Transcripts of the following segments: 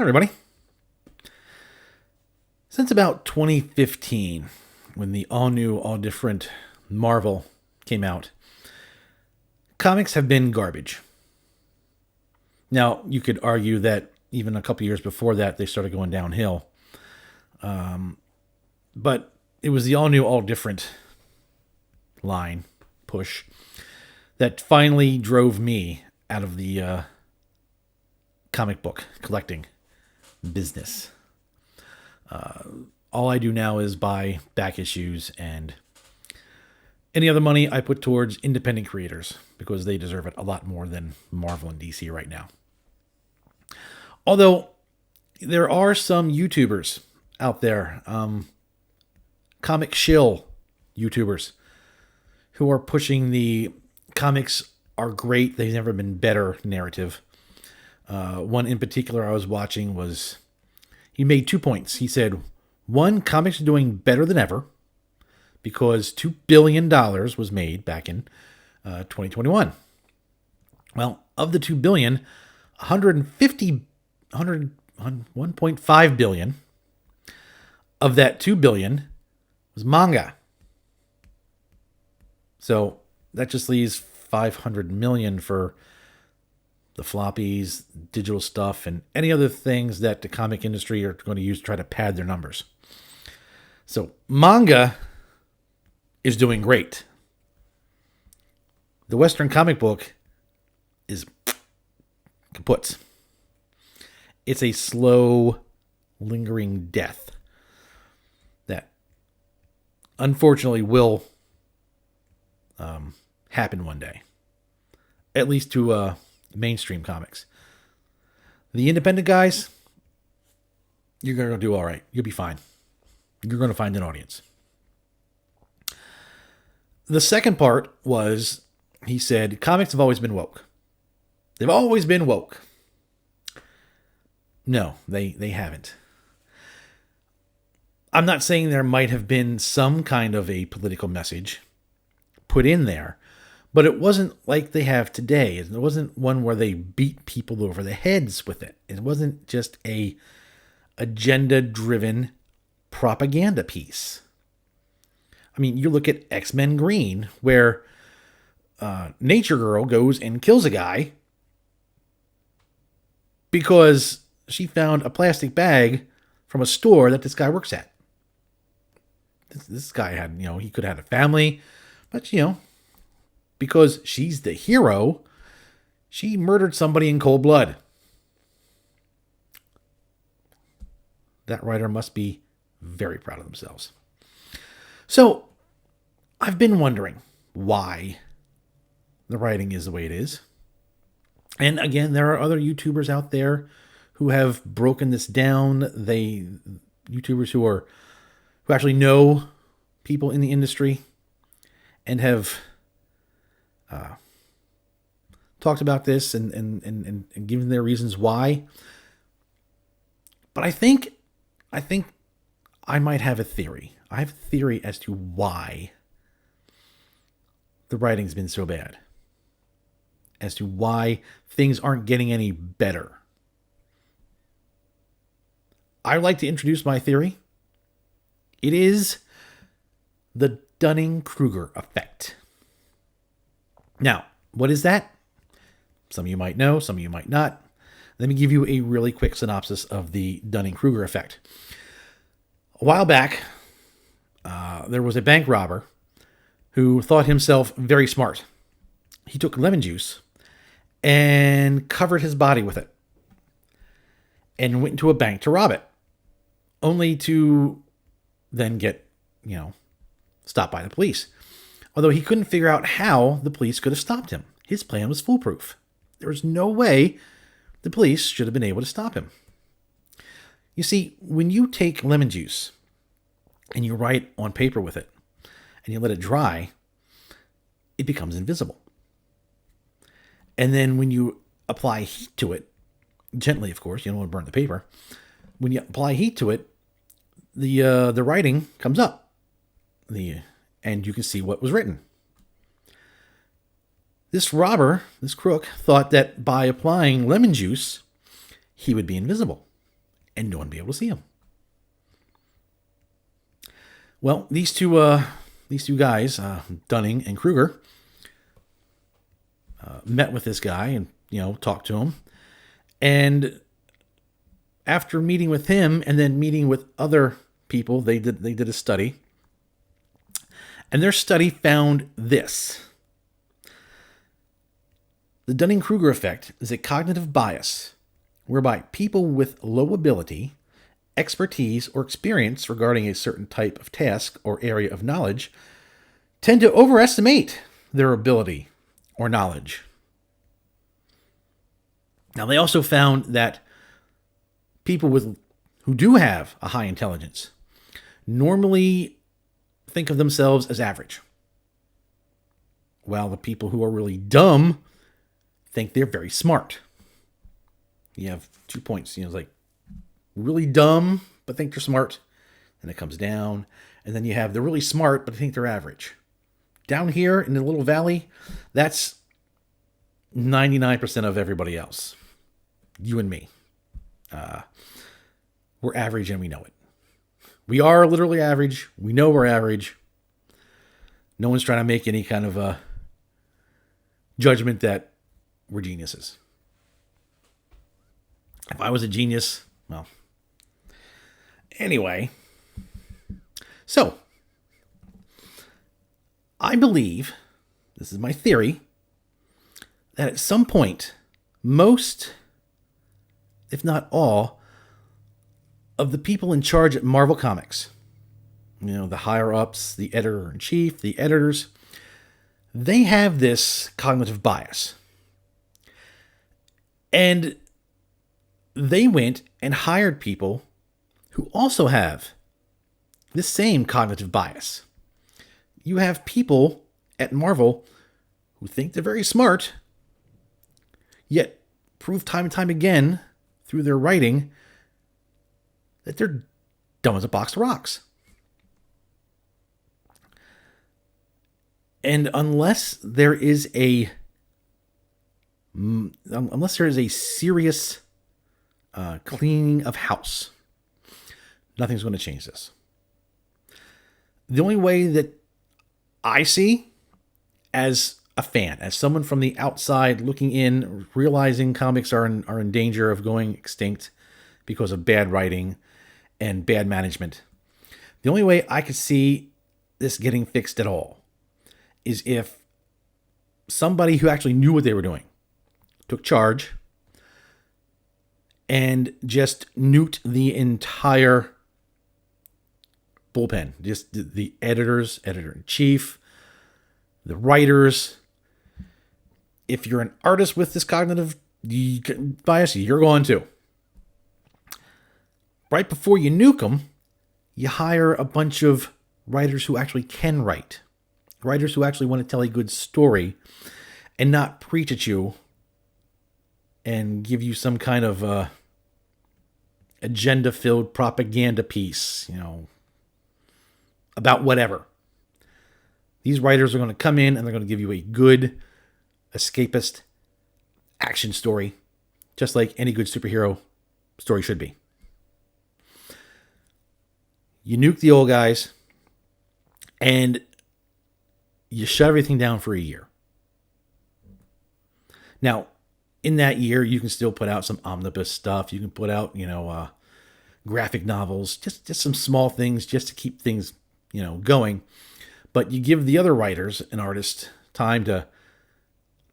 Hi, everybody. Since about 2015, when the all new, all different Marvel came out, comics have been garbage. Now, you could argue that even a couple years before that, they started going downhill. But it was the all new, all different line push that finally drove me out of the comic book collecting business. All I do now is buy back issues, and any other money I put towards independent creators because they deserve it a lot more than Marvel and DC right now. Although there are some YouTubers out there, comic shill YouTubers, who are pushing the comics are great, they've never been better narrative. One in particular I was watching was, he made 2 points. He said, one, comics are doing better than ever because $2 billion was made back in 2021. Well, of the $2 billion, 1.5 billion of that $2 billion was manga. So that just leaves 500 million for the floppies, digital stuff, and any other things that the comic industry are going to use to try to pad their numbers. So manga is doing great. The Western comic book is kaput. It's a slow, lingering death that unfortunately will happen one day, at least to mainstream comics. The independent guys, you're going to do all right. You'll be fine. You're going to find an audience. The second part was, he said, comics have always been woke. They've always been woke. No, they haven't. I'm not saying there might have been some kind of a political message put in there, but it wasn't like they have today. It wasn't one where they beat people over the heads with it. It wasn't just a agenda-driven propaganda piece. I mean, you look at X-Men Green, where Nature Girl goes and kills a guy because she found a plastic bag from a store that this guy works at. This guy had, he could have had a family, but, because she's the hero, she murdered somebody in cold blood. That writer must be very proud of themselves. So, I've been wondering why the writing is the way it is. And again, there are other YouTubers out there who have broken this down. YouTubers who actually know people in the industry and have talked about this and given their reasons why. But I think I might have a theory. I have a theory as to why the writing's been so bad. As to why things aren't getting any better. I'd like to introduce my theory. It is the Dunning-Kruger effect. Now, what is that? Some of you might know, some of you might not. Let me give you a really quick synopsis of the Dunning-Kruger effect. A while back, there was a bank robber who thought himself very smart. He took lemon juice and covered his body with it and went into a bank to rob it, only to then get, stopped by the police. Although he couldn't figure out how the police could have stopped him. His plan was foolproof. There was no way the police should have been able to stop him. You see, when you take lemon juice and you write on paper with it and you let it dry, it becomes invisible. And then when you apply heat to it, gently, of course, you don't want to burn the paper. When you apply heat to it, the writing comes up, and you can see what was written. This robber, this crook, thought that by applying lemon juice, he would be invisible. and no one be able to see him. Well, these two guys, Dunning and Kruger, met with this guy and talked to him, and after meeting with him and then meeting with other people, they did a study, and their study found this. The Dunning-Kruger effect is a cognitive bias whereby people with low ability, expertise, or experience regarding a certain type of task or area of knowledge tend to overestimate their ability or knowledge. Now, they also found that people who do have a high intelligence normally think of themselves as average, while the people who are really dumb think they're very smart. You have 2 points, like really dumb but think they're smart, and it comes down, and then you have the really smart but think they're average. Down here in the little valley, that's 99% of everybody else. You and me. We're average and we know it. We are literally average. We know we're average. No one's trying to make any kind of a judgment that we're geniuses. If I was a genius, well. Anyway. So, I believe, this is my theory, that at some point, most, if not all, of the people in charge at Marvel Comics, the higher-ups, the editor-in-chief, the editors, they have this cognitive bias. And they went and hired people who also have this same cognitive bias. You have people at Marvel who think they're very smart, yet prove time and time again through their writing that they're dumb as a box of rocks. And unless there is a serious cleaning of house, nothing's going to change this. The only way that I see, as a fan, as someone from the outside looking in, realizing comics are in danger of going extinct because of bad writing and bad management, the only way I could see this getting fixed at all is if somebody who actually knew what they were doing took charge and just nuked the entire bullpen. Just the editors, editor-in-chief, the writers. If you're an artist with this cognitive bias, you're going to. Right before you nuke them, you hire a bunch of writers who actually can write. Writers who actually want to tell a good story and not preach at you and give you some kind of agenda-filled propaganda piece, about whatever. These writers are going to come in and they're going to give you a good, escapist action story, just like any good superhero story should be. You nuke the old guys and you shut everything down for a year. Now, in that year, you can still put out some omnibus stuff. You can put out, graphic novels, just some small things just to keep things, going. But you give the other writers and artists time to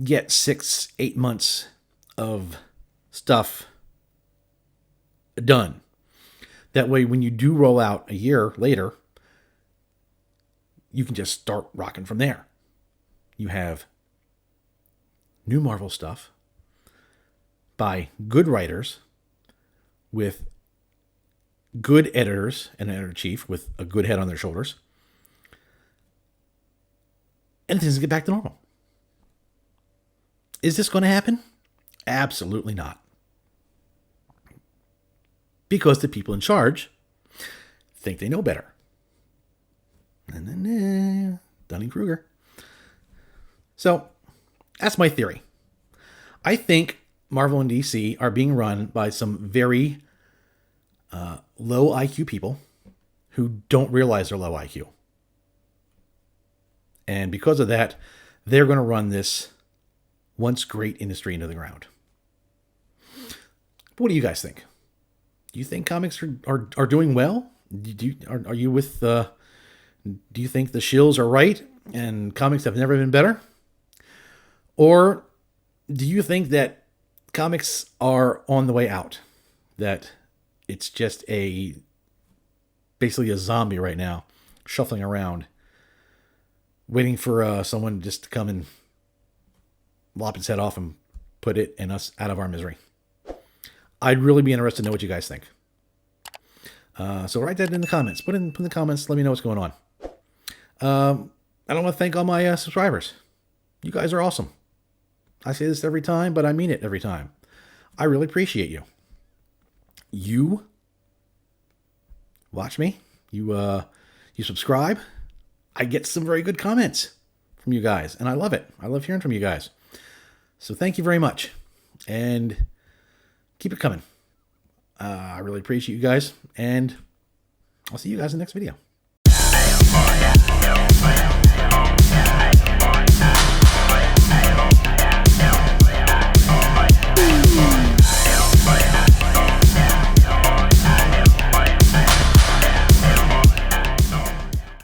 get 6-8 months of stuff done. That way, when you do roll out a year later, you can just start rocking from there. You have new Marvel stuff by good writers with good editors and an editor-in-chief with a good head on their shoulders. And things get back to normal. Is this going to happen? Absolutely not. Because the people in charge think they know better. Dunning-Kruger. So, that's my theory. I think Marvel and DC are being run by some very low IQ people who don't realize they're low IQ. And because of that, they're going to run this once great industry into the ground. What do you guys think? Do you think comics are doing well? Are you with do you think the shills are right and comics have never been better? Or do you think that comics are on the way out? That it's just basically a zombie right now, shuffling around, waiting for someone just to come and lop its head off and put it and us out of our misery? I'd really be interested to know what you guys think. So write that in the comments. Put in the comments. Let me know what's going on. I want to thank all my subscribers. You guys are awesome. I say this every time, but I mean it every time. I really appreciate you. You watch me. You subscribe. I get some very good comments from you guys, and I love it. I love hearing from you guys. So thank you very much, and keep it coming. I really appreciate you guys, and I'll see you guys in the next video.